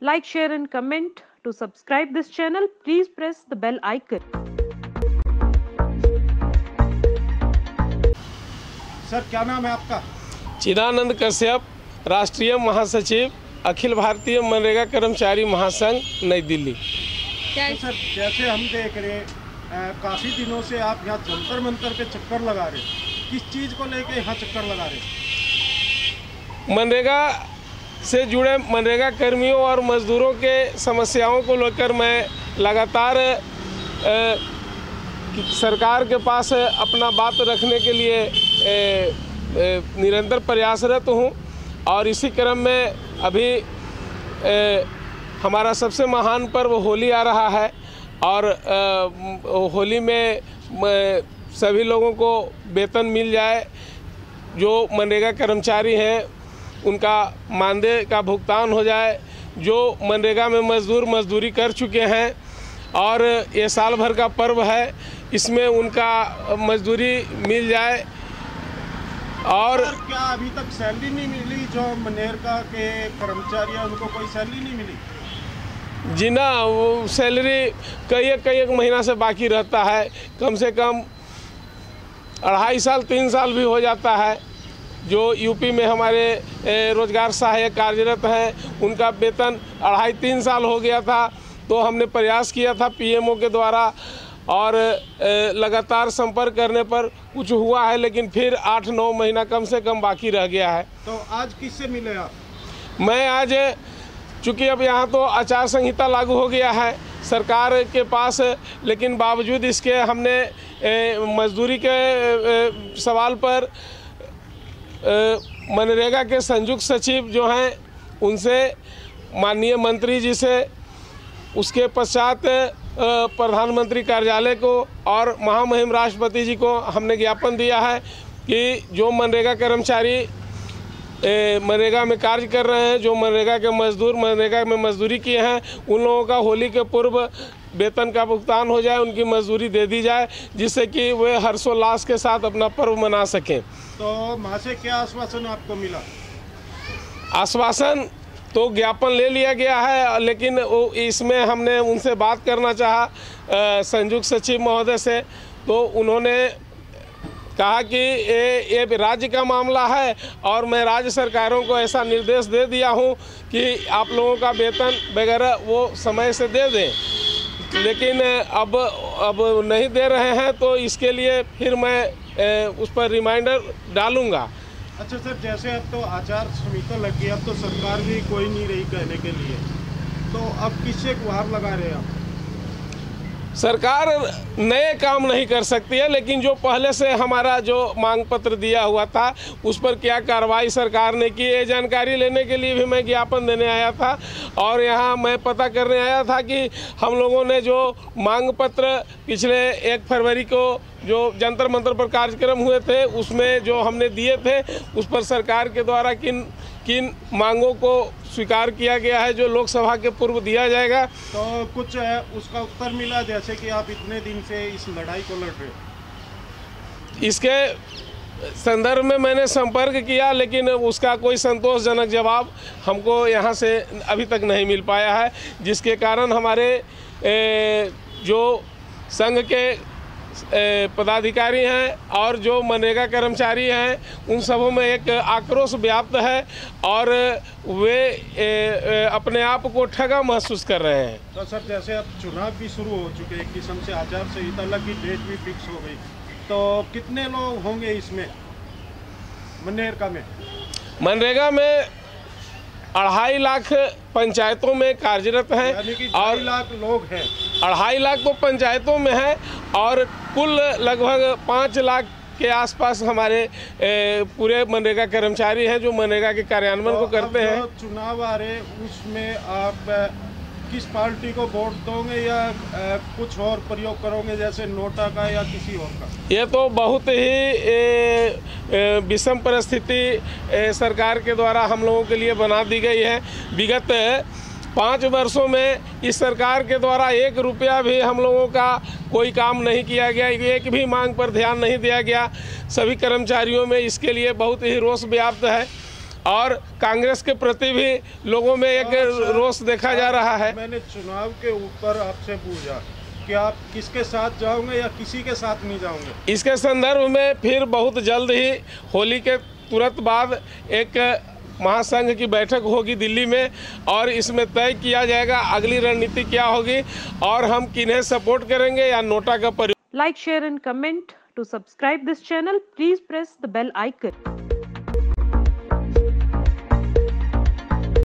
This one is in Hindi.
Like, share and comment. To subscribe this channel, please press the bell icon. Sir क्या नाम है आपका? चिदानंद कश्यप, राष्ट्रीय महासचिव, अखिल भारतीय मनरेगा कर्मचारी महासंघ, नई दिल्ली। तो सर जैसे हम देख रहे काफ़ी दिनों से आप यहाँ जंतर मंतर पे चक्कर लगा रहे, किस चीज़ को लेके यहाँ चक्कर लगा रहे? मनरेगा से जुड़े मनरेगा कर्मियों और मजदूरों के समस्याओं को लेकर मैं लगातार सरकार के पास अपना बात रखने के लिए निरंतर प्रयासरत हूँ। और इसी क्रम में अभी हमारा सबसे महान पर्व होली आ रहा है और होली में सभी लोगों को वेतन मिल जाए। जो मनरेगा कर्मचारी हैं उनका मानदेय का भुगतान हो जाए। जो मनरेगा में मजदूर मजदूरी कर चुके हैं और ये साल भर का पर्व है, इसमें उनका मजदूरी मिल जाए। और क्या अभी तक सैलरी नहीं मिली? जो मनरेगा के कर्मचारी हैं उनको कोई सैलरी नहीं मिली? जी ना, वो सैलरी कई एक महीना से बाकी रहता है। कम से कम 2.5 साल 3 साल भी हो जाता है। जो यूपी में हमारे रोजगार सहायक कार्यरत हैं उनका वेतन 2.5-3 साल हो गया था। तो हमने प्रयास किया था पीएमओ के द्वारा और लगातार संपर्क करने पर कुछ हुआ है, लेकिन फिर 8-9 महीना कम से कम बाकी रह गया है। तो आज किससे मिले आप? मैं आज, चूँकि अब यहाँ तो आचार संहिता लागू हो गया है सरकार के पास, लेकिन बावजूद इसके हमने मजदूरी के सवाल पर मनरेगा के संयुक्त सचिव जो हैं उनसे, माननीय मंत्री जी से, उसके पश्चात प्रधानमंत्री कार्यालय को और महामहिम राष्ट्रपति जी को हमने ज्ञापन दिया है कि जो मनरेगा कर्मचारी मनरेगा में कार्य कर रहे हैं, जो मनरेगा के मजदूर मनरेगा में मजदूरी किए हैं, उन लोगों का होली के पूर्व वेतन का भुगतान हो जाए, उनकी मजदूरी दे दी जाए, जिससे कि वे हर्षोल्लास के साथ अपना पर्व मना सकें। तो वहाँ से क्या आश्वासन आपको मिला? आश्वासन तो ज्ञापन ले लिया गया है, लेकिन इसमें हमने उनसे बात करना चाहा संयुक्त सचिव महोदय से, तो उन्होंने कहा कि ये राज्य का मामला है और मैं राज्य सरकारों को ऐसा निर्देश दे दिया हूँ कि आप लोगों का वेतन वगैरह वो समय से दे दें। लेकिन अब नहीं दे रहे हैं, तो इसके लिए फिर मैं उस पर रिमाइंडर डालूँगा। अच्छा सर, जैसे अब तो आचार संहिता लग गई, अब तो सरकार भी कोई नहीं रही कहने के लिए, तो अब किससे गुहार लगा रहे हैं आप? सरकार नए काम नहीं कर सकती है, लेकिन जो पहले से हमारा जो मांग पत्र दिया हुआ था उस पर क्या कार्रवाई सरकार ने की, ये जानकारी लेने के लिए भी मैं ज्ञापन देने आया था। और यहाँ मैं पता करने आया था कि हम लोगों ने जो मांग पत्र पिछले 1 फरवरी को जो जंतर मंतर पर कार्यक्रम हुए थे उसमें जो हमने दिए थे, उस पर सरकार के द्वारा किन मांगों को स्वीकार किया गया है जो लोकसभा के पूर्व दिया जाएगा। तो कुछ उसका उत्तर मिला, जैसे कि आप इतने दिन से इस लड़ाई को लड़ रहे हो? इसके संदर्भ में मैंने संपर्क किया, लेकिन उसका कोई संतोषजनक जवाब हमको यहाँ से अभी तक नहीं मिल पाया है, जिसके कारण हमारे जो संघ के पदाधिकारी हैं और जो मनरेगा कर्मचारी हैं उन सबों में एक आक्रोश व्याप्त है और वे अपने आप को ठगा महसूस कर रहे हैं। तो सर जैसे अब चुनाव भी शुरू हो चुके, एक किस्म से आचार संहिता लगी, डेट भी फिक्स हो गई, तो कितने लोग होंगे इसमें मनरेगा में? मनरेगा में 2.5 लाख पंचायतों में कार्यरत हैं और 2.5 लाख लोग हैं। 2.5 लाख तो पंचायतों में हैं और कुल लगभग 5 लाख के आसपास हमारे पूरे मनरेगा कर्मचारी हैं जो मनरेगा के कार्यान्वयन को करते हैं। चुनाव आ रहे, उसमें आप किस पार्टी को वोट दोगे या कुछ और प्रयोग करोगे, जैसे नोटा का या किसी और का? ये तो बहुत ही विषम परिस्थिति सरकार के द्वारा हम लोगों के लिए बना दी गई है। विगत 5 वर्षों में इस सरकार के द्वारा 1 रुपया भी हम लोगों का कोई काम नहीं किया गया, एक भी मांग पर ध्यान नहीं दिया गया। सभी कर्मचारियों में इसके लिए बहुत ही रोष व्याप्त है और कांग्रेस के प्रति भी लोगों में एक रोष देखा जा रहा है। मैंने चुनाव के ऊपर आपसे पूछा कि आप किसके साथ जाओगे या किसी के साथ नहीं जाओगे। इसके संदर्भ में फिर बहुत जल्द ही होली के तुरंत बाद एक महासंघ की बैठक होगी दिल्ली में और इसमें तय किया जाएगा अगली रणनीति क्या होगी और हम किन्हें सपोर्ट करेंगे या नोटा का Like, share and comment. To subscribe this channel, please press the bell icon.